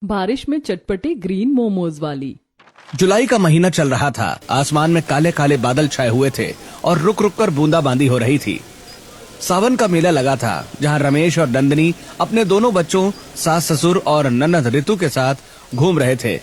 बारिश में चटपटे ग्रीन मोमोज वाली। जुलाई का महीना चल रहा था। आसमान में काले काले बादल छाए हुए थे और रुक रुक कर बूंदाबांदी हो रही थी। सावन का मेला लगा था, जहां रमेश और नंदिनी अपने दोनों बच्चों, सास ससुर और ननद रितु के साथ घूम रहे थे।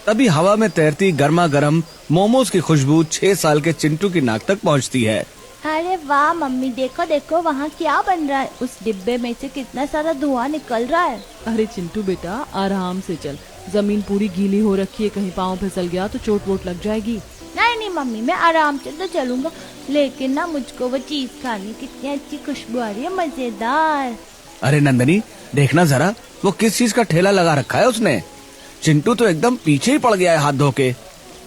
तभी हवा में तैरती गर्मा गर्म मोमोज की खुशबू 6 साल के चिंटू की नाक तक पहुंचती है। अरे वाह मम्मी, देखो देखो वहाँ क्या बन रहा है। उस डिब्बे में से कितना सारा धुआं निकल रहा है। अरे चिंटू बेटा, आराम से चल, जमीन पूरी गीली हो रखी है, कहीं पाँव फिसल गया तो चोट वोट लग जाएगी। नहीं नहीं मम्मी, मैं आराम से तो चलूंगा, लेकिन ना मुझको वो चीज खानी, कितनी अच्छी खुशबू आ रही है, मजेदार। अरे नंदिनी, देखना जरा, वो किस चीज का ठेला लगा रखा है उसने। चिंटू तो एकदम पीछे ही पड़ गया है हाथ धो के।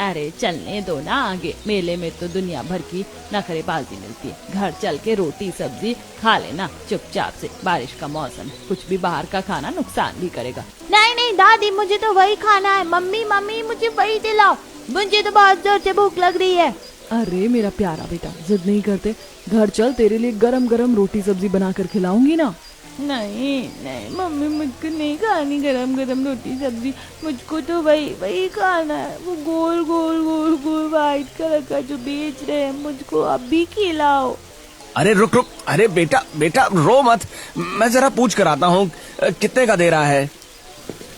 अरे चलने दो ना आगे, मेले में तो दुनिया भर की नखरेबाजी मिलती है। घर चल के रोटी सब्जी खा लेना चुपचाप से, बारिश का मौसम, कुछ भी बाहर का खाना नुकसान भी करेगा। नहीं नहीं दादी, मुझे तो वही खाना है। मम्मी मम्मी, मुझे वही दिलाओ, मुझे तो बहुत जोर से भूख लग रही है। अरे मेरा प्यारा बेटा, जिद नहीं करते, घर चल, तेरे लिए गरम गरम रोटी सब्जी बना कर खिलाऊंगी ना। नहीं नहीं मम्मी, मुझको नहीं खानी गरम गरम रोटी सब्जी, मुझको तो वही खाना है, वो गोल गोल गोल गोल व्हाइट कलर का जो बेच रहे हैं, मुझको अभी खिलाओ। अरे रुक रुक, अरे बेटा बेटा रो मत, मैं जरा पूछ कर आता हूँ कितने का दे रहा है।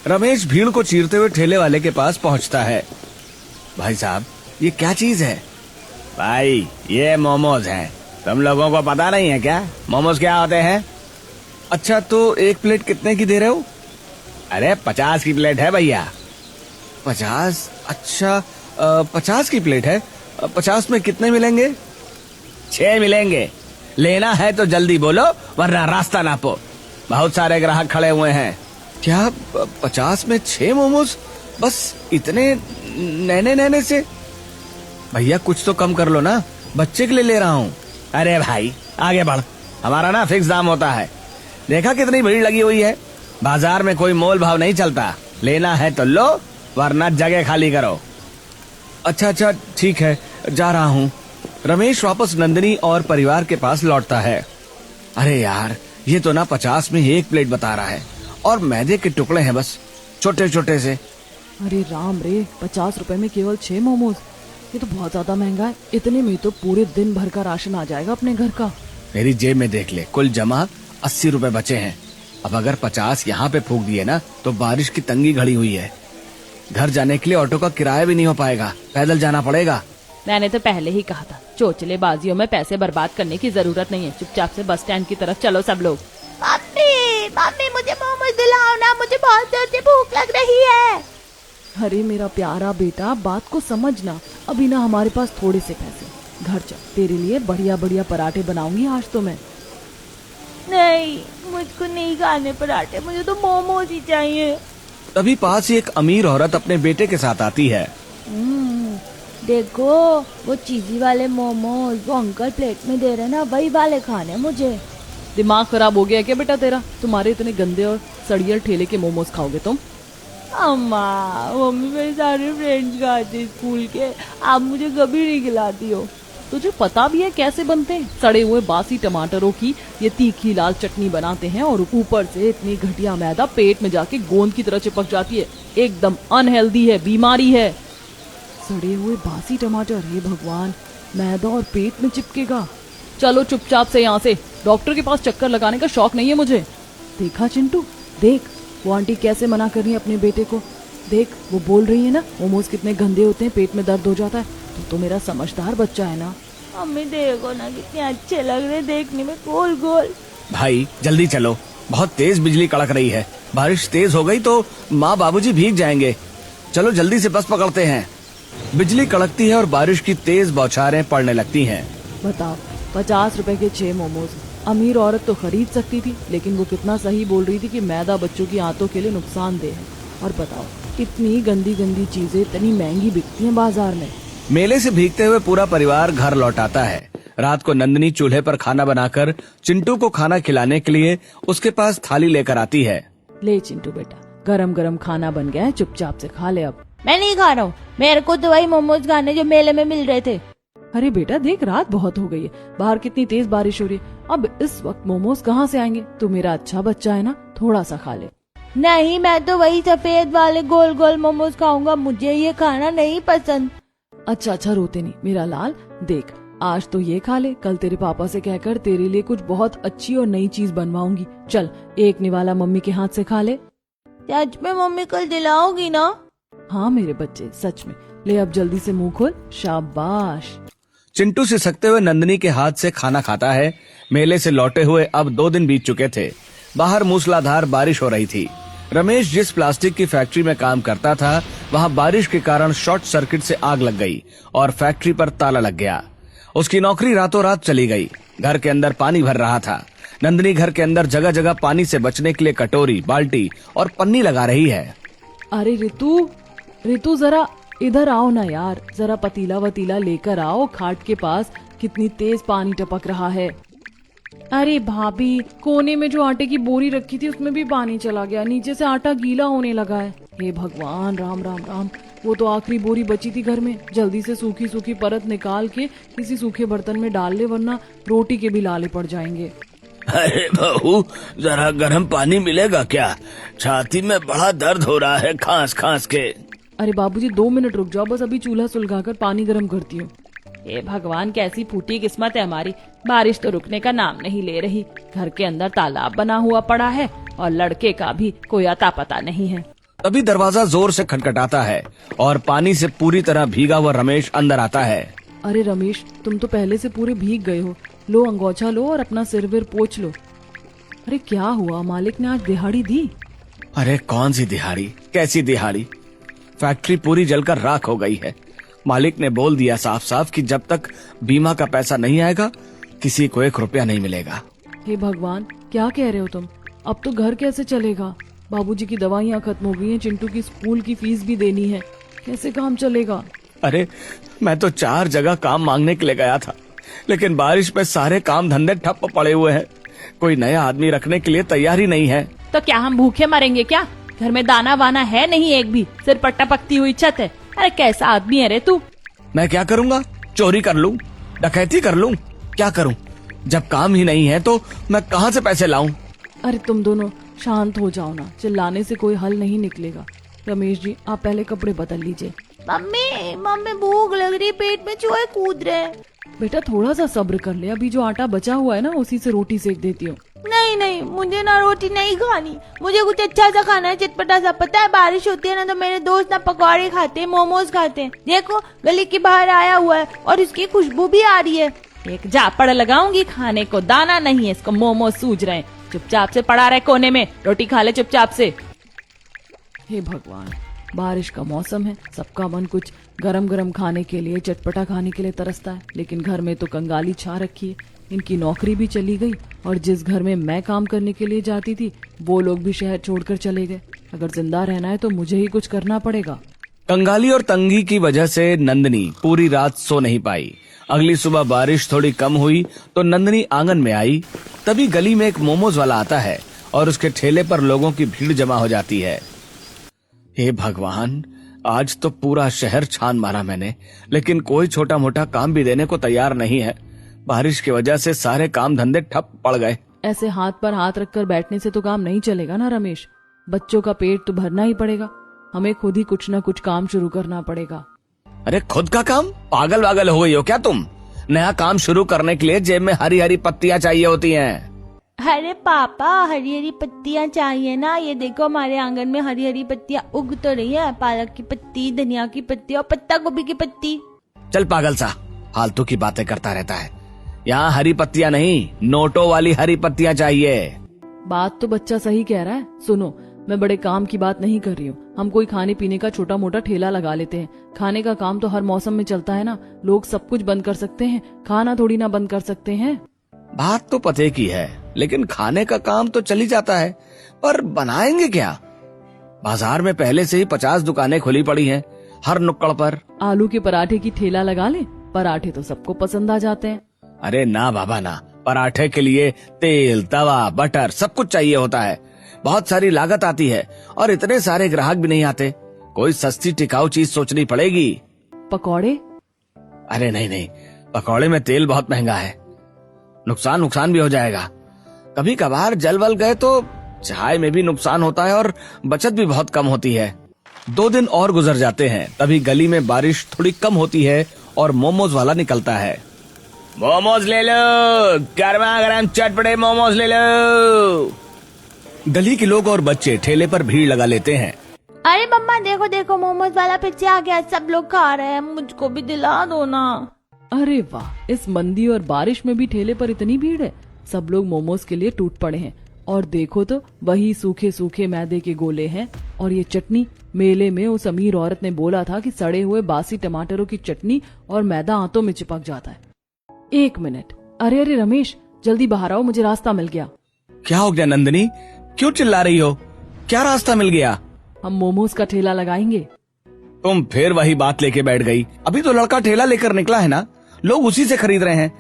रमेश भीड़ को चीरते हुए ठेले वाले के पास पहुँचता है। भाई साहब, ये क्या चीज है? भाई, ये मोमोज हैं। तुम लोगों को पता नहीं है क्या मोमोज क्या होते हैं? अच्छा, तो एक प्लेट कितने की दे रहे हो? अरे 50 की प्लेट है भैया। 50? अच्छा, 50 की प्लेट है। 50 में कितने मिलेंगे? 6 मिलेंगे। लेना है तो जल्दी बोलो, वरना रास्ता नापो, बहुत सारे ग्राहक खड़े हुए हैं। क्या 50 में 6 मोमोज? बस इतने नैने नैने से? भैया कुछ तो कम कर लो ना, बच्चे के लिए ले रहा हूँ। अरे भाई आगे बढ़, हमारा ना फिक्स दाम होता है। देखा कितनी भीड़ लगी हुई है, बाजार में कोई मोल भाव नहीं चलता। लेना है तो लो, वरना जगह खाली करो। अच्छा अच्छा ठीक है, जा रहा हूँ। रमेश वापस नंदिनी और परिवार के पास लौटता है। अरे यार, ये तो ना 50 में 1 प्लेट बता रहा है, और मैदे के टुकड़े हैं बस, छोटे छोटे से। अरे राम रे, 50 रुपए में केवल 6 मोमोज, ये तो बहुत ज्यादा महंगा है। इतने में तो पूरे दिन भर का राशन आ जाएगा अपने घर का। मेरी जेब में देख ले, कुल जमा 80 रुपए बचे हैं। अब अगर 50 यहाँ पे फूक दिए ना, तो बारिश की तंगी घड़ी हुई है। घर जाने के लिए ऑटो का किराया भी नहीं हो पाएगा, पैदल जाना पड़ेगा। मैंने तो पहले ही कहा था, चोचलेबाजियों में पैसे बर्बाद करने की जरूरत नहीं है। चुपचाप से बस स्टैंड की तरफ चलो सब लोग। मम्मी मम्मी, मुझे मोमोज दिलाओ ना, मुझे बहुत जोर से भूख लग रही है। अरे मेरा प्यारा बेटा, बात को समझना, अभी ना हमारे पास थोड़े से पैसे। घर चल, तेरे लिए बढ़िया बढ़िया पराठे बनाऊंगी आज तो मैं। नहीं, मुझको नहीं खाने पराठे, मुझे तो मोमोज ही चाहिए। तभी पास ही एक अमीर औरत अपने बेटे के साथ आती है। देखो वो चीजी वाले मोमोज, वो अंकल प्लेट में दे रहे ना, वही वाले खाने मुझे। दिमाग खराब हो गया क्या बेटा तेरा? तुम्हारे इतने गंदे और सड़ियल ठेले के मोमोज खाओगे तुम? अम्मा, मम्मी मेरे सारे फ्रेंड्स खाते स्कूल के, आप मुझे कभी नहीं खिलाती हो। तुझे पता भी है कैसे बनते हैं? सड़े हुए बासी टमाटरों की ये तीखी लाल चटनी बनाते हैं, और ऊपर से इतनी घटिया मैदा पेट में जाके गोंद की तरह चिपक जाती है। एकदम अनहेल्दी है, बीमारी है। सड़े हुए बासी टमाटर, हे भगवान, मैदा और पेट में चिपकेगा। चलो चुपचाप से यहाँ से, डॉक्टर के पास चक्कर लगाने का शौक नहीं है मुझे। देखा चिंटू, देख वो आंटी कैसे मना कर रही है अपने बेटे को। देख वो बोल रही है ना, मोमोज कितने गंदे होते हैं, पेट में दर्द हो जाता है। तो मेरा समझदार बच्चा है ना। मम्मी देखो ना, कितने अच्छे लग रहे देखने में, गोल गोल। भाई जल्दी चलो, बहुत तेज बिजली कड़क रही है। बारिश तेज हो गई तो माँ बाबूजी भीग जाएंगे। चलो जल्दी से बस पकड़ते हैं। बिजली कड़कती है और बारिश की तेज बौछारें पड़ने लगती हैं। बताओ, 50 रुपए के 6 मोमोज अमीर औरत तो खरीद सकती थी, लेकिन वो कितना सही बोल रही थी कि मैदा बच्चों की आंतों के लिए नुकसानदेह है। और बताओ, इतनी गंदी गंदी चीजें इतनी महंगी बिकती हैं बाजार में। मेले से भीगते हुए पूरा परिवार घर लौट आता है। रात को नंदिनी चूल्हे पर खाना बनाकर चिंटू को खाना खिलाने के लिए उसके पास थाली लेकर आती है। ले चिंटू बेटा, गरम गरम खाना बन गया है, चुपचाप से खा ले अब। मैं नहीं खा रहा हूँ, मेरे को तो वही मोमोज खाने जो मेले में मिल रहे थे। अरे बेटा देख, रात बहुत हो गई है, बाहर कितनी तेज बारिश हो रही है, अब इस वक्त मोमोज कहाँ से आएंगे? तू मेरा अच्छा बच्चा है ना, थोड़ा सा खा ले। नहीं, मैं तो वही सफेद वाले गोल गोल मोमोज खाऊंगा, मुझे ये खाना नहीं पसंद। अच्छा रोते नहीं मेरा लाल, देख आज तो ये खा ले, कल तेरे पापा से कहकर तेरे लिए कुछ बहुत अच्छी और नई चीज बनवाऊंगी। चल एक निवाला मम्मी के हाथ से खा ले। सच में मम्मी कल दिलाओगी ना? हाँ मेरे बच्चे सच में, ले अब जल्दी से मुंह खोल, शाबाश। चिंटू सिसकते हुए नंदनी के हाथ से खाना खाता है। मेले से लौटे हुए अब 2 दिन बीत चुके थे। बाहर मूसलाधार बारिश हो रही थी। रमेश जिस प्लास्टिक की फैक्ट्री में काम करता था, वहाँ बारिश के कारण शॉर्ट सर्किट से आग लग गई और फैक्ट्री पर ताला लग गया। उसकी नौकरी रातों रात चली गई। घर के अंदर पानी भर रहा था। नंदनी घर के अंदर जगह जगह पानी से बचने के लिए कटोरी, बाल्टी और पन्नी लगा रही है। अरे रितु जरा इधर आओ ना यार, जरा पतीला वतीला लेकर आओ, खाट के पास कितनी तेज पानी टपक रहा है। अरे भाभी, कोने में जो आटे की बोरी रखी थी उसमें भी पानी चला गया, नीचे से आटा गीला होने लगा है। हे भगवान, राम राम राम। वो तो आखिरी बोरी बची थी घर में, जल्दी से सूखी सूखी परत निकाल के किसी सूखे बर्तन में डाल ले, वरना रोटी के भी लाले पड़ जाएंगे। अरे बहू, जरा गर्म पानी मिलेगा क्या? छाती में बड़ा दर्द हो रहा है खांस खांस के। अरे बाबूजी 2 मिनट रुक जाओ, बस अभी चूल्हा सुलगाकर पानी गर्म करती हूँ। हे भगवान, कैसी फूटी किस्मत है हमारी, बारिश तो रुकने का नाम नहीं ले रही। घर के अंदर तालाब बना हुआ पड़ा है और लड़के का भी कोई अता पता नहीं है। तभी दरवाजा जोर से खटखटाता है और पानी से पूरी तरह भीगा हुआ रमेश अंदर आता है। अरे रमेश, तुम तो पहले से पूरे भीग गए हो, लो अंगोछा लो और अपना सिर विर पोंछ लो। अरे क्या हुआ, मालिक ने आज दिहाड़ी दी? अरे कौन सी दिहाड़ी, कैसी दिहाड़ी? फैक्ट्री पूरी जलकर राख हो गई है। मालिक ने बोल दिया साफ साफ कि जब तक बीमा का पैसा नहीं आएगा किसी को 1 रुपया नहीं मिलेगा। हे भगवान, क्या कह रहे हो तुम? अब तो घर कैसे चलेगा? बाबूजी की दवाइयाँ खत्म हो गई हैं, चिंटू की स्कूल की फीस भी देनी है, कैसे काम चलेगा? अरे मैं तो 4 जगह काम मांगने के लिए गया था, लेकिन बारिश में सारे काम धंधे ठप पड़े हुए हैं। कोई नया आदमी रखने के लिए तैयार ही नहीं है। तो क्या हम भूखे मरेंगे क्या? घर में दाना वाना है नहीं एक भी, सिर पर टपकती हुई छत है। अरे कैसा आदमी है रे तू? मैं क्या करूँगा? चोरी कर लूँ, डकैती कर लूँ, क्या करूँ? जब काम ही नहीं है तो मैं कहाँ से पैसे लाऊं? अरे तुम दोनों शांत हो जाओ ना, चिल्लाने से कोई हल नहीं निकलेगा। रमेश जी, आप पहले कपड़े बदल लीजिए। मम्मी भूख लग रही, पेट में चूहे कूद रहे हैं। बेटा थोड़ा सा सब्र कर ले, अभी जो आटा बचा हुआ है ना उसी से रोटी सेक देती हूँ। नहीं, मुझे ना रोटी नहीं खानी, मुझे कुछ अच्छा सा खाना है, चटपटा सा। पता है बारिश होती है ना तो मेरे दोस्त ना पकौड़े खाते हैं, मोमोज खाते हैं। देखो गली के बाहर आया हुआ है और इसकी खुशबू भी आ रही है। एक जापड़ लगाऊंगी, खाने को दाना नहीं है, इसको मोमोज सूझ रहे हैं। चुपचाप से पड़ा रहे कोने में, रोटी खा ले चुपचाप से। हे भगवान, बारिश का मौसम है, सबका मन कुछ गरम गरम खाने के लिए, चटपटा खाने के लिए तरसता है, लेकिन घर में तो कंगाली छा रखी है। इनकी नौकरी भी चली गई और जिस घर में मैं काम करने के लिए जाती थी वो लोग भी शहर छोड़कर चले गए। अगर जिंदा रहना है तो मुझे ही कुछ करना पड़ेगा। कंगाली और तंगी की वजह से नंदनी पूरी रात सो नहीं पाई। अगली सुबह बारिश थोड़ी कम हुई तो नंदनी आंगन में आई। तभी गली में एक मोमोज वाला आता है और उसके ठेले पर लोगों की भीड़ जमा हो जाती है। हे भगवान, आज तो पूरा शहर छान मारा मैंने, लेकिन कोई छोटा मोटा काम भी देने को तैयार नहीं है। बारिश की वजह से सारे काम धंधे ठप पड़ गए। ऐसे हाथ पर हाथ रखकर बैठने से तो काम नहीं चलेगा ना रमेश। बच्चों का पेट तो भरना ही पड़ेगा, हमें खुद ही कुछ न कुछ काम शुरू करना पड़ेगा। अरे खुद का काम? पागल वागल हो गई हो क्या तुम? नया काम शुरू करने के लिए जेब में हरी हरी पत्तियां चाहिए होती हैं। अरे पापा, हरी हरी पत्तियां चाहिए ना, ये देखो हमारे आंगन में हरी हरी पत्तियां उग तो रही है, पालक की पत्ती, धनिया की पत्ती और पत्ता गोभी की पत्ती। चल पागल सा, फालतू की बातें करता रहता है। यहाँ हरी पत्तियां नहीं, नोटों वाली हरी पत्तियां चाहिए। बात तो बच्चा सही कह रहा है। सुनो, मैं बड़े काम की बात नहीं कर रही हूँ। हम कोई खाने पीने का छोटा मोटा ठेला लगा लेते हैं। खाने का काम तो हर मौसम में चलता है ना, लोग सब कुछ बंद कर सकते हैं, खाना थोड़ी ना बंद कर सकते हैं। बात तो पते की है, लेकिन खाने का काम तो चली जाता है, पर बनाएंगे क्या? बाजार में पहले से ही 50 दुकानें खुली पड़ी हैं, हर नुक्कड़ पर। आलू के पराठे की ठेला लगा ले, पराठे तो सबको पसंद आ जाते हैं। अरे ना बाबा ना, पराठे के लिए तेल, तवा, बटर सब कुछ चाहिए होता है, बहुत सारी लागत आती है और इतने सारे ग्राहक भी नहीं आते। कोई सस्ती टिकाऊ चीज सोचनी पड़ेगी। पकौड़े? अरे नहीं, पकौड़े में तेल बहुत महंगा है, नुकसान भी हो जाएगा। कभी कभार जल वल गए तो चाय में भी नुकसान होता है और बचत भी बहुत कम होती है। 2 दिन और गुजर जाते हैं, तभी गली में बारिश थोड़ी कम होती है और मोमोज वाला निकलता है। मोमोज ले लो, गर्मा गर्म चटपटे मोमोज ले लो। गली के लोग और बच्चे ठेले पर भीड़ लगा लेते हैं। अरे मम्मा देखो देखो मोमोज वाला फिर से आ गया, सब लोग खा रहे हैं, मुझको भी दिला दो ना। अरे वाह, इस मंदी और बारिश में भी ठेले पर इतनी भीड़ है। सब लोग मोमोज के लिए टूट पड़े हैं और देखो तो वही सूखे सूखे मैदे के गोले हैं और ये चटनी। मेले में उस अमीर औरत ने बोला था कि सड़े हुए बासी टमाटरों की चटनी और मैदा आंतों में चिपक जाता है। 1 मिनट, अरे अरे रमेश, जल्दी बाहर आओ, मुझे रास्ता मिल गया। क्या हो गया नंदिनी, क्यों चिल्ला रही हो? क्या रास्ता मिल गया? हम मोमोज का ठेला लगाएंगे। तुम फिर वही बात लेके बैठ गई। अभी तो लड़का ठेला लेकर निकला है ना, लोग उसी से खरीद रहे हैं,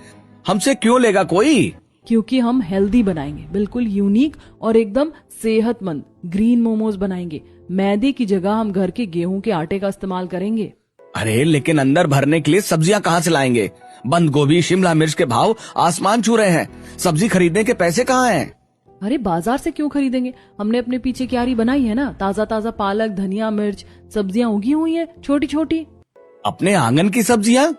हमसे क्यों लेगा कोई? क्योंकि हम हेल्दी बनाएंगे, बिल्कुल यूनिक और एकदम सेहतमंद ग्रीन मोमोज बनाएंगे। मैदे की जगह हम घर के गेहूं के आटे का इस्तेमाल करेंगे। अरे लेकिन अंदर भरने के लिए सब्जियां कहाँ से लाएंगे? बंद गोभी शिमला मिर्च के भाव आसमान छू रहे हैं, सब्जी खरीदने के पैसे कहाँ हैं? अरे बाजार से क्यों खरीदेंगे, हमने अपने पीछे क्यारी बनाई है ना। ताजा ताजा पालक, धनिया, मिर्च, सब्जियां उगी हुई है छोटी छोटी। अपने आंगन की सब्जियां?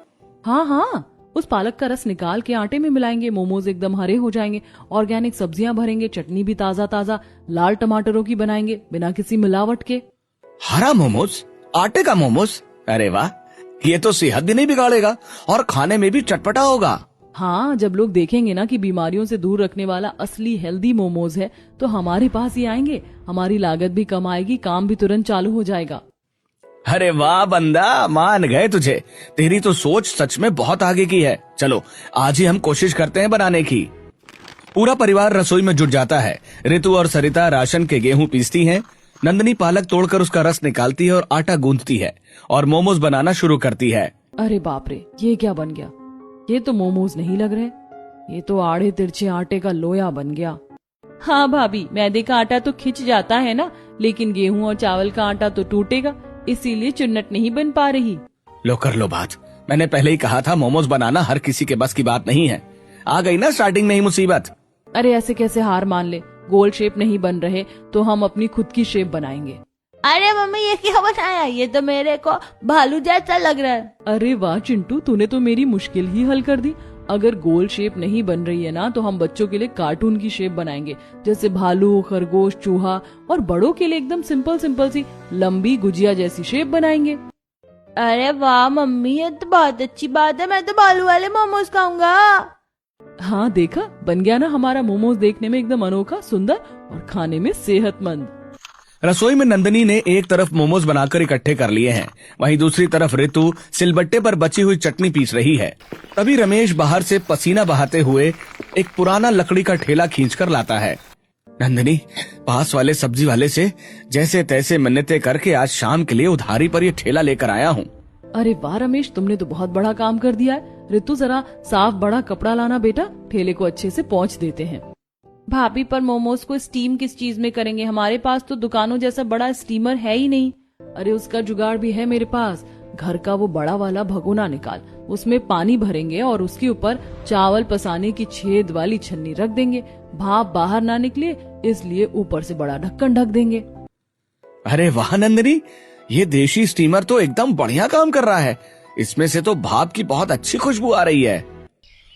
हाँ हाँ, उस पालक का रस निकाल के आटे में मिलाएंगे, मोमोज एकदम हरे हो जाएंगे। ऑर्गेनिक सब्जियां भरेंगे, चटनी भी ताजा ताजा लाल टमाटरों की बनाएंगे बिना किसी मिलावट के। हरा मोमोज, आटे का मोमोज? अरे वाह, ये तो सेहत भी नहीं बिगाड़ेगा और खाने में भी चटपटा होगा। हाँ, जब लोग देखेंगे ना कि बीमारियों से दूर रखने वाला असली हेल्दी मोमोज है तो हमारे पास ही आएंगे। हमारी लागत भी कम आएगी, काम भी तुरंत चालू हो जाएगा। अरे वाह बंदा, मान गए तुझे। तेरी तो सोच सच में बहुत आगे की है। चलो आज ही हम कोशिश करते हैं बनाने की। पूरा परिवार रसोई में जुट जाता है। ऋतु और सरिता राशन के गेहूं पीसती हैं, नंदिनी पालक तोड़कर उसका रस निकालती है और आटा गूंथती है और मोमोज बनाना शुरू करती है। अरे बाप रे, ये क्या बन गया? ये तो मोमोज नहीं लग रहे, ये तो आड़े तिरछे आटे का लोया बन गया। हाँ भाभी, मैदे का आटा तो खिंच जाता है ना, लेकिन गेहूं और चावल का आटा तो टूटेगा, इसीलिए चुन्नट नहीं बन पा रही। लो कर लो बात, मैंने पहले ही कहा था मोमोज बनाना हर किसी के बस की बात नहीं है। आ गई ना स्टार्टिंग में ही मुसीबत। अरे ऐसे कैसे हार मान ले, गोल शेप नहीं बन रहे तो हम अपनी खुद की शेप बनाएंगे। अरे मम्मी ये क्या बनाया, ये तो मेरे को भालू जैसा लग रहा है। अरे वाह चिंटू, तूने तो मेरी मुश्किल ही हल कर दी। अगर गोल शेप नहीं बन रही है ना तो हम बच्चों के लिए कार्टून की शेप बनाएंगे, जैसे भालू, खरगोश, चूहा। और बड़ों के लिए एकदम सिंपल सिंपल सी लंबी गुजिया जैसी शेप बनाएंगे। अरे वाह मम्मी, ये तो बहुत अच्छी बात है, मैं तो भालू वाले मोमोज खाऊंगा। हाँ देखा, बन गया ना हमारा मोमोज, देखने में एकदम अनोखा, सुंदर और खाने में सेहतमंद। रसोई में नंदिनी ने एक तरफ मोमोज बनाकर इकट्ठे कर लिए हैं, वहीं दूसरी तरफ ऋतु सिलबट्टे पर बची हुई चटनी पीस रही है। तभी रमेश बाहर से पसीना बहाते हुए एक पुराना लकड़ी का ठेला खींचकर लाता है। नंदिनी, पास वाले सब्जी वाले से जैसे तैसे मिन्नतें करके आज शाम के लिए उधारी पर ये ठेला लेकर आया हूँ। अरे वाह रमेश, तुमने तो बहुत बड़ा काम कर दिया है। ऋतु जरा साफ बड़ा कपड़ा लाना बेटा, ठेले को अच्छे से पोंछ देते हैं। भाभी पर मोमोज को स्टीम किस चीज में करेंगे, हमारे पास तो दुकानों जैसा बड़ा स्टीमर है ही नहीं। अरे उसका जुगाड़ भी है मेरे पास। घर का वो बड़ा वाला भगोना निकाल, उसमें पानी भरेंगे और उसके ऊपर चावल पसाने की छेद वाली छन्नी रख देंगे। भाप बाहर ना निकले इसलिए ऊपर से बड़ा ढक्कन ढक देंगे। अरे वाह नंदिनी, ये देशी स्टीमर तो एकदम बढ़िया काम कर रहा है। इसमें से तो भाप की बहुत अच्छी खुशबू आ रही है।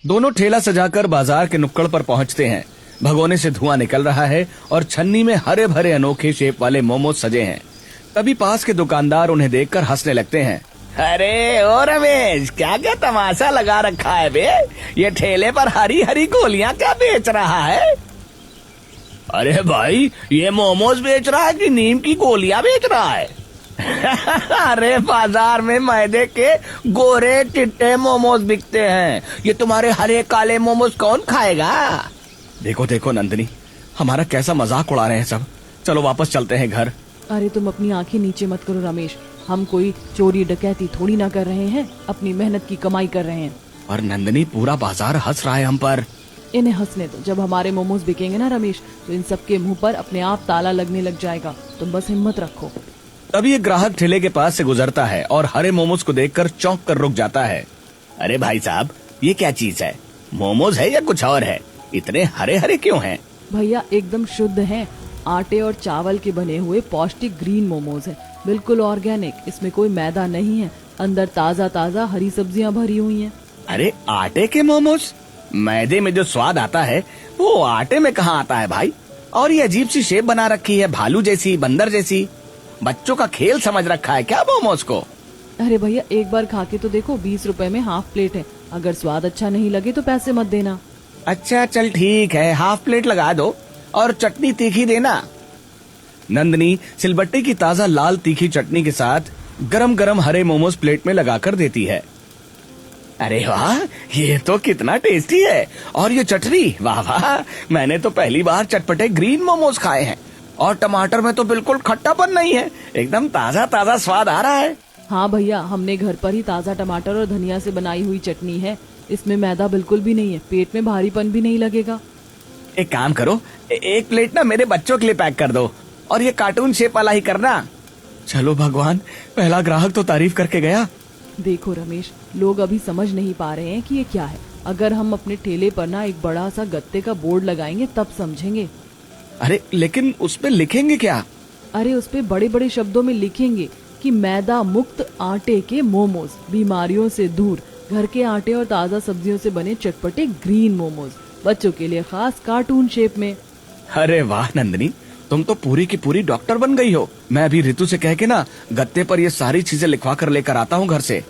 दोनों ठेला सजाकर बाजार के नुक्कड़ पर पहुंचते हैं। भगोने से धुआं निकल रहा है और छन्नी में हरे भरे अनोखे शेप वाले मोमोज सजे हैं। तभी पास के दुकानदार उन्हें देखकर हंसने लगते हैं। अरे ओ रमेश, क्या क्या तमाशा लगा रखा है बे, ये ठेले पर हरी हरी गोलियां क्या बेच रहा है? अरे भाई, ये मोमोज बेच रहा है कि नीम की गोलियां बेच रहा है? अरे बाजार में मैदे के गोरे चिट्टे मोमोज बिकते हैं, ये तुम्हारे हरे काले मोमोज कौन खाएगा? देखो देखो नंदिनी, हमारा कैसा मजाक उड़ा रहे हैं सब। चलो वापस चलते हैं घर। अरे तुम अपनी आंखें नीचे मत करो रमेश, हम कोई चोरी डकैती थोड़ी ना कर रहे हैं, अपनी मेहनत की कमाई कर रहे हैं। और नंदिनी, पूरा बाजार हंस रहा है हम पर। इन्हें हंसने दो, जब हमारे मोमोज बिकेंगे ना रमेश तो इन सबके मुंह पर अपने आप ताला लगने लग जाएगा। तुम बस हिम्मत रखो। तभी एक ग्राहक ठेले के पास से गुजरता है और हरे मोमोज को देखकर चौंक कर रुक जाता है। अरे भाई साहब, ये क्या चीज है? मोमोज है या कुछ और है? इतने हरे हरे क्यों हैं? भैया एकदम शुद्ध हैं, आटे और चावल के बने हुए पौष्टिक ग्रीन मोमोज हैं, बिल्कुल ऑर्गेनिक। इसमें कोई मैदा नहीं है, अंदर ताजा ताजा हरी सब्जियां भरी हुई हैं। अरे आटे के मोमोज? मैदे में जो स्वाद आता है वो आटे में कहाँ आता है भाई? और ये अजीब सी शेप बना रखी है, भालू जैसी, बंदर जैसी। बच्चों का खेल समझ रखा है क्या मोमोज को? अरे भैया एक बार खा के तो देखो, 20 रुपए में हाफ प्लेट है। अगर स्वाद अच्छा नहीं लगे तो पैसे मत देना। अच्छा चल ठीक है, हाफ प्लेट लगा दो और चटनी तीखी देना। नंदनी सिलबट्टे की ताजा लाल तीखी चटनी के साथ गरम गरम हरे मोमोज प्लेट में लगाकर देती है। अरे वाह, ये तो कितना टेस्टी है। और ये चटनी, वाह वाह, मैंने तो पहली बार चटपटे ग्रीन मोमोज खाए हैं। और टमाटर में तो बिल्कुल खट्टापन नहीं है, एकदम ताजा ताजा स्वाद आ रहा है। हाँ भैया, हमने घर पर ही ताजा टमाटर और धनिया से बनाई हुई चटनी है। इसमें मैदा बिल्कुल भी नहीं है, पेट में भारीपन भी नहीं लगेगा। एक काम करो, एक प्लेट ना मेरे बच्चों के लिए पैक कर दो, और ये कार्टून शेप वाला ही करना। चलो भगवान, पहला ग्राहक तो तारीफ करके गया। देखो रमेश, लोग अभी समझ नहीं पा रहे हैं कि ये क्या है। अगर हम अपने ठेले पर ना एक बड़ा सा गत्ते का बोर्ड लगाएंगे तब समझेंगे। अरे लेकिन उस पे लिखेंगे क्या? अरे उस पे बड़े बड़े शब्दों में लिखेंगे कि मैदा मुक्त आटे के मोमोज, बीमारियों से दूर, घर के आटे और ताजा सब्जियों से बने चटपटे ग्रीन मोमोज, बच्चों के लिए खास कार्टून शेप में। अरे वाह नंदनी, तुम तो पूरी की पूरी डॉक्टर बन गई हो। मैं अभी ऋतु से कह के ना गत्ते पर ये सारी चीजें लिखवा कर लेकर आता हूँ घर से।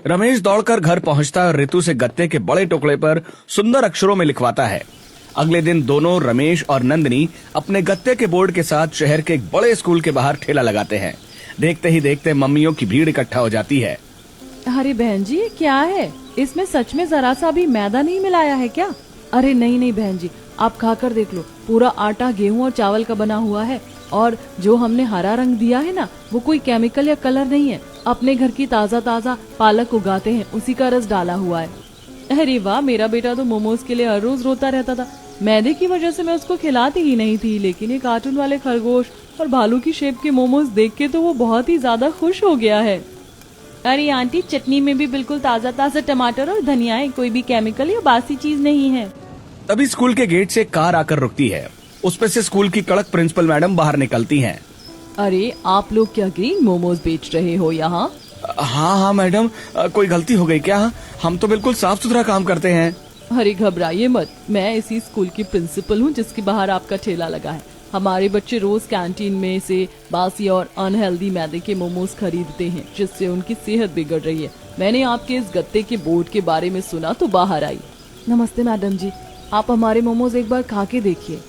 रमेश दौड़कर घर पहुँचता है और ऋतु से गत्ते के बड़े टुकड़े पर सुंदर अक्षरों में लिखवाता है। अगले दिन दोनों रमेश और नंदनी अपने गत्ते के बोर्ड के साथ शहर के एक बड़े स्कूल के बाहर ठेला लगाते हैं। देखते ही देखते मम्मियों की भीड़ इकट्ठा हो जाती है। अरे बहन जी, ये क्या है? इसमें सच में जरा सा भी मैदा नहीं मिलाया है क्या? अरे नहीं नहीं बहन जी, आप खाकर देख लो, पूरा आटा गेहूं और चावल का बना हुआ है। और जो हमने हरा रंग दिया है ना, वो कोई केमिकल या कलर नहीं है। अपने घर की ताजा ताजा पालक उगाते हैं, उसी का रस डाला हुआ है। अरे वाह, मेरा बेटा तो मोमोज के लिए हर रोज रोता रहता था। मैदे की वजह से मैं उसको खिलाती ही नहीं थी, लेकिन ये कार्टून वाले खरगोश और भालू की शेप के मोमोज देख के तो वो बहुत ही ज्यादा खुश हो गया है। अरे आंटी, चटनी में भी बिल्कुल ताजा ताजा टमाटर और धनिया है, कोई भी केमिकल या बासी चीज नहीं है। तभी स्कूल के गेट से एक कार आकर रुकती है। उसपे से स्कूल की कड़क प्रिंसिपल मैडम बाहर निकलती हैं। अरे आप लोग क्या ग्रीन मोमोज बेच रहे हो यहाँ? हाँ हाँ मैडम, कोई गलती हो गई क्या? हम तो बिल्कुल साफ सुथरा काम करते हैं। अरे घबराइए मत, मैं इसी स्कूल की प्रिंसिपल हूँ जिसके बाहर आपका ठेला लगा है। हमारे बच्चे रोज कैंटीन में से बासी और अनहेल्दी मैदे के मोमोज खरीदते हैं, जिससे उनकी सेहत बिगड़ रही है। मैंने आपके इस गत्ते के बोर्ड के बारे में सुना तो बाहर आई। नमस्ते मैडम जी, आप हमारे मोमोज एक बार खा के देखिए।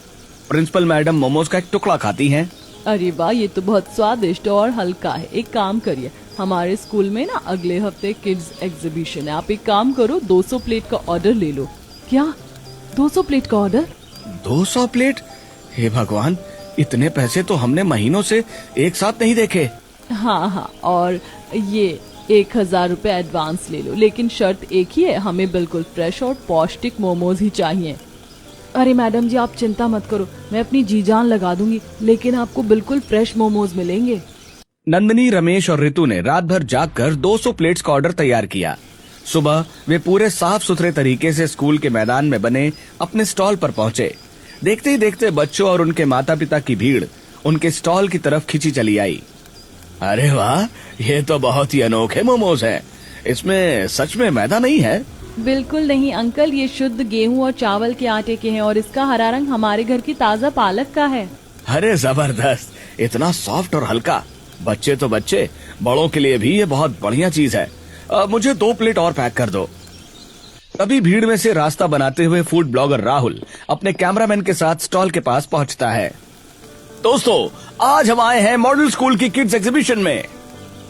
प्रिंसिपल मैडम मोमोज का एक टुकड़ा खाती हैं। अरे वाह, ये तो बहुत स्वादिष्ट और हल्का है। एक काम करिए, हमारे स्कूल में ना अगले हफ्ते किड्स एग्जीबिशन है। आप एक काम करो, 200 प्लेट का ऑर्डर ले लो। क्या 200 प्लेट का ऑर्डर? 200 प्लेट? हे भगवान, इतने पैसे तो हमने महीनों से एक साथ नहीं देखे। हाँ हाँ, और ये 1000 रुपए एडवांस ले लो, लेकिन शर्त एक ही है, हमें बिल्कुल फ्रेश और पौष्टिक मोमोज ही चाहिए। अरे मैडम जी, आप चिंता मत करो, मैं अपनी जी जान लगा दूंगी, लेकिन आपको बिल्कुल फ्रेश मोमोज मिलेंगे। नंदनी, रमेश और ऋतु ने रात भर जागकर 200 प्लेट्स का ऑर्डर तैयार किया। सुबह वे पूरे साफ सुथरे तरीके से स्कूल के मैदान में बने अपने स्टॉल पर पहुंचे। देखते ही देखते बच्चों और उनके माता पिता की भीड़ उनके स्टॉल की तरफ खिंची चली आई। अरे वाह, ये तो बहुत ही अनोखे मोमोज हैं। इसमें सच में मैदा नहीं है? बिल्कुल नहीं अंकल, ये शुद्ध गेहूं और चावल के आटे के हैं और इसका हरा रंग हमारे घर की ताजा पालक का है। अरे जबरदस्त, इतना सॉफ्ट और हल्का। बच्चे तो बच्चे, बड़ों के लिए भी ये बहुत बढ़िया चीज है। मुझे 2 प्लेट और पैक कर दो। तभी भीड़ में से रास्ता बनाते हुए फूड ब्लॉगर राहुल अपने कैमरामैन के साथ स्टॉल के पास पहुंचता है। दोस्तों, आज हम आए हैं मॉडल स्कूल की किड्स एग्जीबिशन में,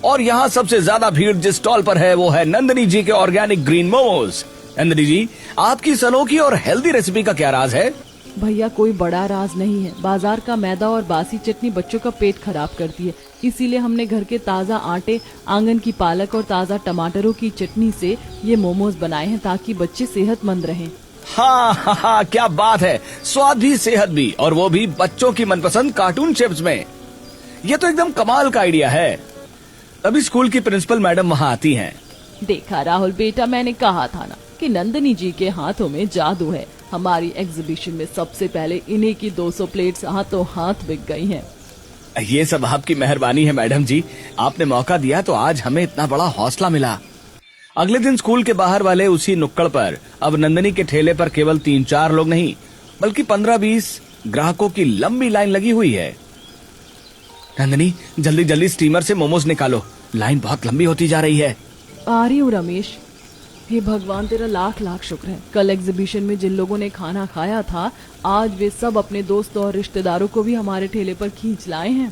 और यहाँ सबसे ज्यादा भीड़ जिस स्टॉल पर है वो है नंदनी जी के ऑर्गेनिक ग्रीन मोमोज। नंदनी जी, आपकी इस अनोखी और हेल्दी रेसिपी का क्या राज है? भैया, कोई बड़ा राज नहीं है। बाजार का मैदा और बासी चटनी बच्चों का पेट खराब करती है, इसीलिए हमने घर के ताजा आटे, आंगन की पालक और ताजा टमाटरों की चटनी से ये मोमोज बनाए हैं, ताकि बच्चे सेहतमंद रहें। हाँ हाँ हाँ, क्या बात है, स्वाद भी सेहत भी, और वो भी बच्चों की मनपसंद कार्टून शेप्स में। ये तो एकदम कमाल का आइडिया है। तभी स्कूल की प्रिंसिपल मैडम वहाँ आती हैं। देखा राहुल बेटा, मैंने कहा था ना कि नंदनी जी के हाथों में जादू है। हमारी एग्जीबिशन में सबसे पहले इन्हीं की 200 प्लेट्स हाथों हाथ बिक गई हैं। ये सब आपकी मेहरबानी है मैडम जी, आपने मौका दिया तो आज हमें इतना बड़ा हौसला मिला। अगले दिन स्कूल के बाहर वाले उसी नुक्कड़ पर अब नंदिनी के ठेले पर केवल 3-4 लोग नहीं बल्कि 15-20 ग्राहकों की लंबी लाइन लगी हुई है। नंदिनी जल्दी जल्दी स्टीमर से मोमोज निकालो, लाइन बहुत लंबी होती जा रही है। आ रही हूँ रमेश। हे भगवान तेरा लाख लाख शुक्र है, कल एग्जीबिशन में जिन लोगों ने खाना खाया था आज वे सब अपने दोस्तों और रिश्तेदारों को भी हमारे ठेले पर खींच लाए हैं।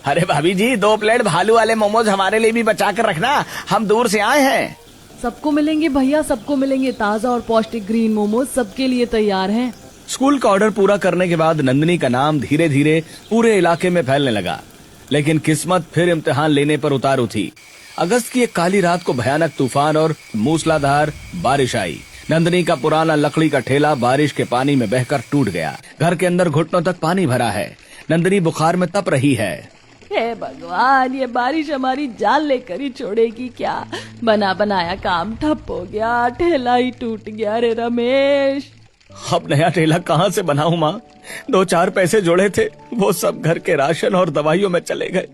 अरे भाभी जी 2 प्लेट भालू वाले मोमोज हमारे लिए भी बचा कर रखना, हम दूर से आए हैं। सबको मिलेंगे भैया, सबको मिलेंगे। ताजा और पौष्टिक ग्रीन मोमोज सबके लिए तैयार हैं। स्कूल का ऑर्डर पूरा करने के बाद नंदिनी का नाम धीरे धीरे पूरे इलाके में फैलने लगा, लेकिन किस्मत फिर इम्तिहान लेने पर उतारू थी। अगस्त की एक काली रात को भयानक तूफान और मूसलाधार बारिश आई। नंदिनी का पुराना लकड़ी का ठेला बारिश के पानी में बहकर टूट गया। घर के अंदर घुटनों तक पानी भरा है। नंदिनी बुखार में तप रही है। हे भगवान, ये बारिश हमारी जान लेकर ही छोड़ेगी क्या? बना बनाया काम ठप हो गया, ठेला ही टूट गया। रे रमेश, अब नया ठेला कहाँ से बनाऊं माँ? 2-4 पैसे जोड़े थे, वो सब घर के राशन और दवाइयों में चले गए।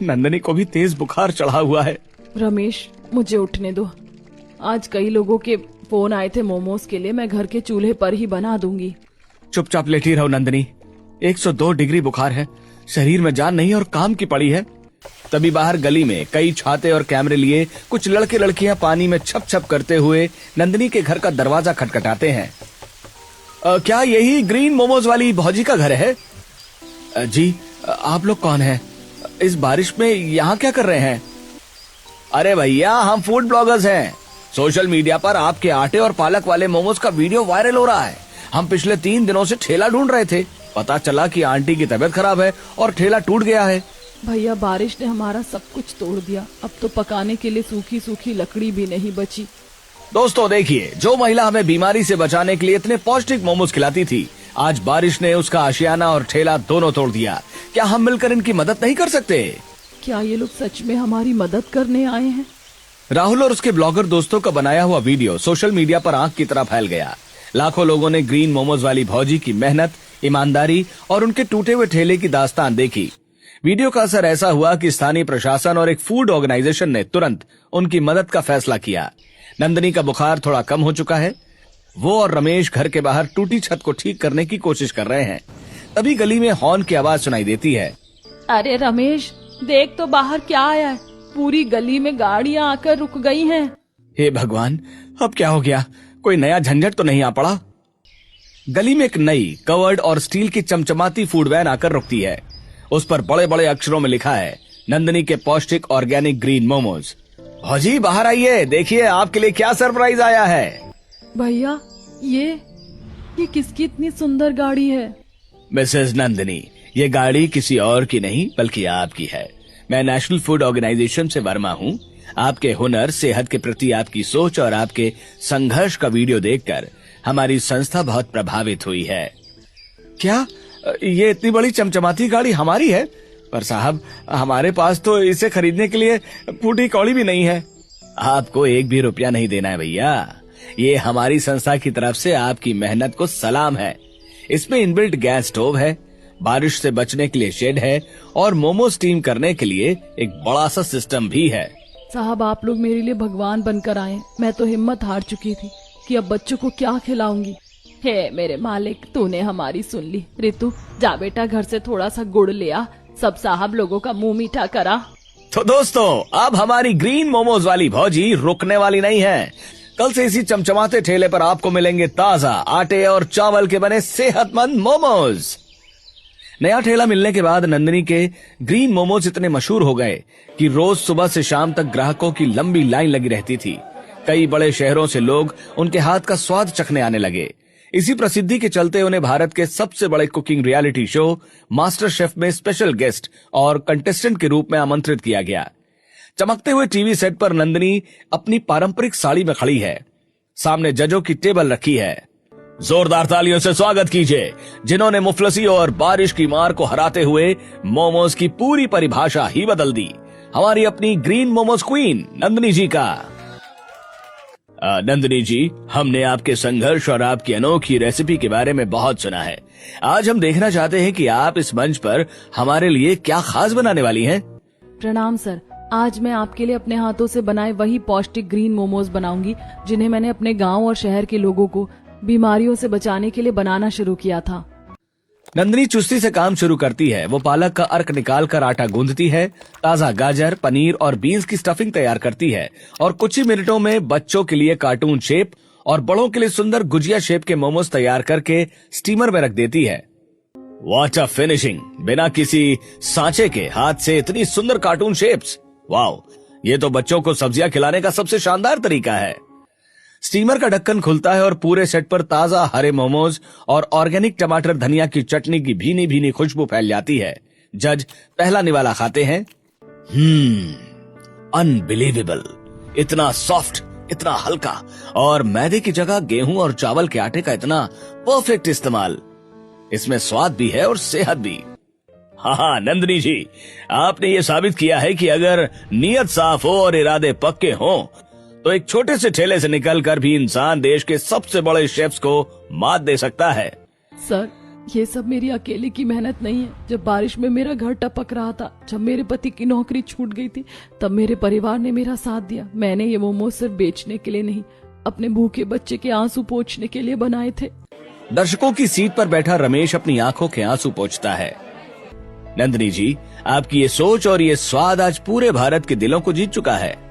नंदिनी को भी तेज बुखार चढ़ा हुआ है। रमेश मुझे उठने दो, आज कई लोगों के फोन आए थे मोमोज के लिए, मैं घर के चूल्हे पर ही बना दूंगी। चुपचाप लेटी रहो नंदिनी, 102 डिग्री बुखार है, शरीर में जान नहीं और काम की पड़ी है। तभी बाहर गली में कई छाते और कैमरे लिए कुछ लड़के लड़कियां पानी में छप छप करते हुए नंदिनी के घर का दरवाजा खटखटाते हैं। क्या यही ग्रीन मोमोज वाली भौजी का घर है? जी, आप लोग कौन हैं? इस बारिश में यहाँ क्या कर रहे हैं? अरे भैया, हम फूड ब्लॉगर्स हैं। सोशल मीडिया पर आपके आटे और पालक वाले मोमोज का वीडियो वायरल हो रहा है। हम पिछले 3 दिनों से ठेला ढूंढ रहे थे, पता चला कि आंटी की तबीयत खराब है और ठेला टूट गया है। भैया बारिश ने हमारा सब कुछ तोड़ दिया, अब तो पकाने के लिए सूखी सूखी लकड़ी भी नहीं बची। दोस्तों देखिए, जो महिला हमें बीमारी से बचाने के लिए इतने पौष्टिक मोमोज खिलाती थी, आज बारिश ने उसका आशियाना और ठेला दोनों तोड़ दिया। क्या हम मिलकर इनकी मदद नहीं कर सकते? क्या ये लोग सच में हमारी मदद करने आए हैं? राहुल और उसके ब्लॉगर दोस्तों का बनाया हुआ वीडियो सोशल मीडिया पर आग की तरह फैल गया। लाखों लोगों ने ग्रीन मोमोज वाली भौजी की मेहनत, ईमानदारी और उनके टूटे हुए ठेले की दास्तान देखी। वीडियो का असर ऐसा हुआ कि स्थानीय प्रशासन और एक फूड ऑर्गेनाइजेशन ने तुरंत उनकी मदद का फैसला किया। नंदिनी का बुखार थोड़ा कम हो चुका है। वो और रमेश घर के बाहर टूटी छत को ठीक करने की कोशिश कर रहे हैं। तभी गली में हॉर्न की आवाज सुनाई देती है। अरे रमेश, देख तो बाहर क्या आया है, पूरी गली में गाड़ियां आकर रुक गई हैं। हे भगवान, अब क्या हो गया? कोई नया झंझट तो नहीं आ पड़ा? गली में एक नई कवर्ड और स्टील की चमचमाती फूड वैन आकर रुकती है। उस पर बड़े बड़े अक्षरों में लिखा है, नंदिनी के पौष्टिक ऑर्गेनिक ग्रीन मोमोज। भौजी बाहर आइए, देखिए आपके लिए क्या सरप्राइज आया है। भैया, ये किसकी इतनी सुंदर गाड़ी है? मिसेज नंदिनी, ये गाड़ी किसी और की नहीं बल्कि आपकी है। मैं नेशनल फूड ऑर्गेनाइजेशन से वर्मा हूँ। आपके हुनर, सेहत के प्रति आपकी सोच और आपके संघर्ष का वीडियो देखकर हमारी संस्था बहुत प्रभावित हुई है। क्या ये इतनी बड़ी चमचमाती गाड़ी हमारी है? पर साहब, हमारे पास तो इसे खरीदने के लिए फूटी कौड़ी भी नहीं है। आपको 1 भी रुपया नहीं देना है भैया, ये हमारी संस्था की तरफ से आपकी मेहनत को सलाम है। इसमें इनबिल्ट गैस स्टोव है, बारिश से बचने के लिए शेड है और मोमो स्टीम करने के लिए एक बड़ा सा सिस्टम भी है। साहब, आप लोग मेरे लिए भगवान बनकर आए। मैं तो हिम्मत हार चुकी थी कि अब बच्चों को क्या खिलाऊंगी। हे मेरे मालिक, तूने हमारी सुन ली। रितु, जा बेटा घर से थोड़ा सा गुड़ ले आ, सब साहब लोगों का मुंह मीठा करा। तो दोस्तों, अब हमारी ग्रीन मोमोज वाली भौजी रुकने वाली नहीं है। कल से इसी चमचमाते ठेले पर आपको मिलेंगे ताजा आटे और चावल के बने सेहतमंद मोमोज। नया ठेला मिलने के बाद नंदिनी के ग्रीन मोमोज इतने मशहूर हो गए कि रोज सुबह से शाम तक ग्राहकों की लंबी लाइन लगी रहती थी। कई बड़े शहरों से लोग उनके हाथ का स्वाद चखने आने लगे। इसी प्रसिद्धि के चलते उन्हें भारत के सबसे बड़े cooking reality show master chef में स्पेशल गेस्ट और कंटेस्टेंट के रूप में आमंत्रित किया गया। चमकते हुए टीवी सेट पर नंदिनी अपनी पारंपरिक साड़ी में खड़ी है। सामने जजों की टेबल रखी है। जोरदार तालियों से स्वागत कीजिए जिन्होंने मुफलसी और बारिश की मार को हराते हुए मोमोज की पूरी परिभाषा ही बदल दी, हमारी अपनी ग्रीन मोमोज क्वीन नंदिनी जी का। नंदिनी जी, हमने आपके संघर्ष और आपकी अनोखी रेसिपी के बारे में बहुत सुना है। आज हम देखना चाहते हैं कि आप इस मंच पर हमारे लिए क्या खास बनाने वाली हैं। प्रणाम सर। आज मैं आपके लिए अपने हाथों से बनाए वही पौष्टिक ग्रीन मोमोज बनाऊंगी जिन्हें मैंने अपने गांव और शहर के लोगों को बीमारियों से बचाने के लिए बनाना शुरू किया था। नंदिनी चुस्ती से काम शुरू करती है। वो पालक का अर्क निकाल कर आटा गूंथती है, ताजा गाजर, पनीर और बीन्स की स्टफिंग तैयार करती है और कुछ ही मिनटों में बच्चों के लिए कार्टून शेप और बड़ों के लिए सुंदर गुजिया शेप के मोमोज तैयार करके स्टीमर में रख देती है। What a finishing! बिना किसी सांचे के हाथ से इतनी सुंदर कार्टून शेप्स! वाओ, ये तो बच्चों को सब्जियां खिलाने का सबसे शानदार तरीका है। स्टीमर का ढक्कन खुलता है और पूरे सेट पर ताजा हरे मोमोज और ऑर्गेनिक टमाटर धनिया की चटनी की भीनी भीनी खुशबू फैल जाती है। जज पहला निवाला खाते हैं। अनबिलीवेबल! इतना सॉफ्ट, इतना हल्का और मैदे की जगह गेहूं और चावल के आटे का इतना परफेक्ट इस्तेमाल। इसमें स्वाद भी है और सेहत भी। हाँ नंदिनी जी, आपने ये साबित किया है कि अगर नीयत साफ हो और इरादे पक्के हों तो एक छोटे से ठेले से निकलकर भी इंसान देश के सबसे बड़े शेफ्स को मात दे सकता है। सर, ये सब मेरी अकेले की मेहनत नहीं है। जब बारिश में मेरा घर टपक रहा था, जब मेरे पति की नौकरी छूट गई थी, तब मेरे परिवार ने मेरा साथ दिया। मैंने ये मोमोज सिर्फ बेचने के लिए नहीं, अपने भूखे बच्चे के आंसू पोंछने के लिए बनाए थे। दर्शकों की सीट पर बैठा रमेश अपनी आंखों के आंसू पोंछता है। नंदिनी जी, आपकी ये सोच और ये स्वाद आज पूरे भारत के दिलों को जीत चुका है।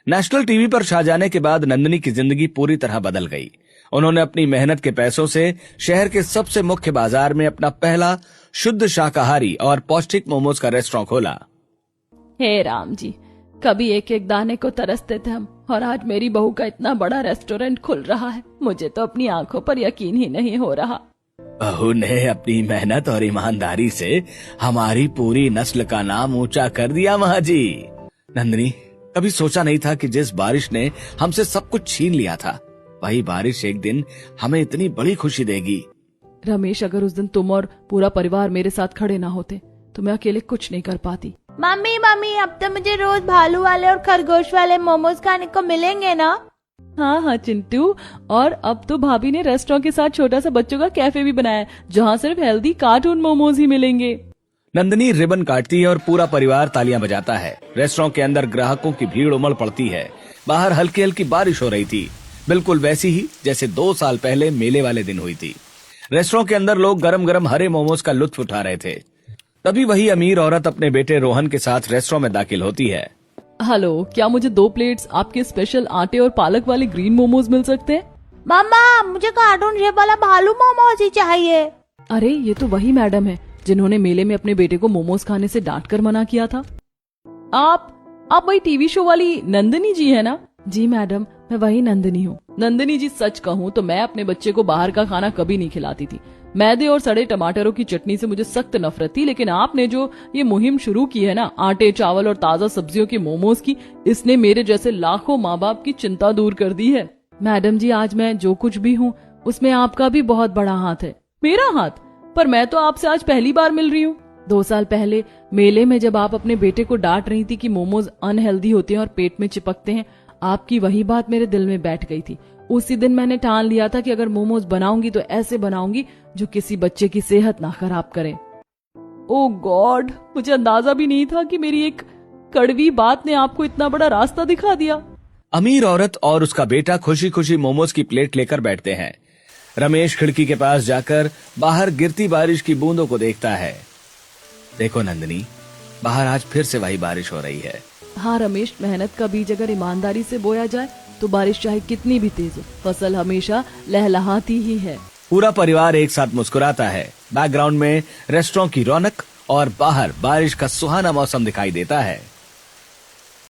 नेशनल टीवी पर छा जाने के बाद नंदिनी की जिंदगी पूरी तरह बदल गई। उन्होंने अपनी मेहनत के पैसों से शहर के सबसे मुख्य बाजार में अपना पहला शुद्ध शाकाहारी और पौष्टिक मोमोज का रेस्टोरेंट खोला। हे राम जी, कभी एक एक दाने को तरसते थे हम, और आज मेरी बहू का इतना बड़ा रेस्टोरेंट खुल रहा है। मुझे तो अपनी आंखों पर यकीन ही नहीं हो रहा। बहू ने अपनी मेहनत और ईमानदारी से हमारी पूरी नस्ल का नाम ऊंचा कर दिया माँ जी। नंदिनी, कभी सोचा नहीं था कि जिस बारिश ने हमसे सब कुछ छीन लिया था, वही बारिश एक दिन हमें इतनी बड़ी खुशी देगी। रमेश, अगर उस दिन तुम और पूरा परिवार मेरे साथ खड़े ना होते तो मैं अकेले कुछ नहीं कर पाती। मम्मी मम्मी, अब तो मुझे रोज भालू वाले और खरगोश वाले मोमोज खाने को मिलेंगे ना? हाँ हाँ चिंटू, और अब तो भाभी ने रेस्टोरेंट के साथ छोटा सा बच्चों का कैफे भी बनाया है, जहाँ सिर्फ हेल्दी कार्टून मोमोज ही मिलेंगे। नंदिनी रिबन काटती है और पूरा परिवार तालियां बजाता है। रेस्टोरेंट के अंदर ग्राहकों की भीड़ उमड़ पड़ती है। बाहर हल्की हल्की बारिश हो रही थी, बिल्कुल वैसी ही जैसे 2 साल पहले मेले वाले दिन हुई थी। रेस्टोरेंट के अंदर लोग गरम गरम हरे मोमोज का लुत्फ उठा रहे थे। तभी वही अमीर औरत अपने बेटे रोहन के साथ रेस्टोरेंट में दाखिल होती है। हेलो, क्या मुझे 2 प्लेट्स आपके स्पेशल आटे और पालक वाले ग्रीन मोमोज मिल सकते हैं? मामा, मुझे कार्टून शेप वाला भालू मोमोज ही चाहिए। अरे, ये तो वही मैडम है जिन्होंने मेले में अपने बेटे को मोमोज खाने से डांट कर मना किया था। आप वही टीवी शो वाली नंदिनी जी है ना? जी मैडम, मैं वही नंदिनी हूँ। नंदिनी जी, सच कहूँ तो मैं अपने बच्चे को बाहर का खाना कभी नहीं खिलाती थी। मैदे और सड़े टमाटरों की चटनी से मुझे सख्त नफरत थी, लेकिन आपने जो ये मुहिम शुरू की है ना, आटे, चावल और ताजा सब्जियों के मोमोज की, इसने मेरे जैसे लाखों माँ बाप की चिंता दूर कर दी है। मैडम जी, आज मैं जो कुछ भी हूँ उसमें आपका भी बहुत बड़ा हाथ है। मेरा हाथ? पर मैं तो आपसे आज पहली बार मिल रही हूँ। 2 साल पहले मेले में जब आप अपने बेटे को डांट रही थी कि मोमोज अनहेल्दी होते हैं और पेट में चिपकते हैं, आपकी वही बात मेरे दिल में बैठ गई थी। उसी दिन मैंने ठान लिया था कि अगर मोमोज बनाऊंगी तो ऐसे बनाऊंगी जो किसी बच्चे की सेहत ना खराब करें। ओह गॉड, मुझे अंदाजा भी नहीं था कि मेरी एक कड़वी बात ने आपको इतना बड़ा रास्ता दिखा दिया। अमीर औरत और उसका बेटा खुशी खुशी मोमोज की प्लेट लेकर बैठते हैं। रमेश खिड़की के पास जाकर बाहर गिरती बारिश की बूंदों को देखता है। देखो नंदिनी, बाहर आज फिर से वही बारिश हो रही है। हाँ रमेश, मेहनत का बीज अगर ईमानदारी से बोया जाए तो बारिश चाहे कितनी भी तेज हो, फसल हमेशा लहलहाती ही है। पूरा परिवार एक साथ मुस्कुराता है। बैकग्राउंड में रेस्टोरेंट की रौनक और बाहर बारिश का सुहाना मौसम दिखाई देता है।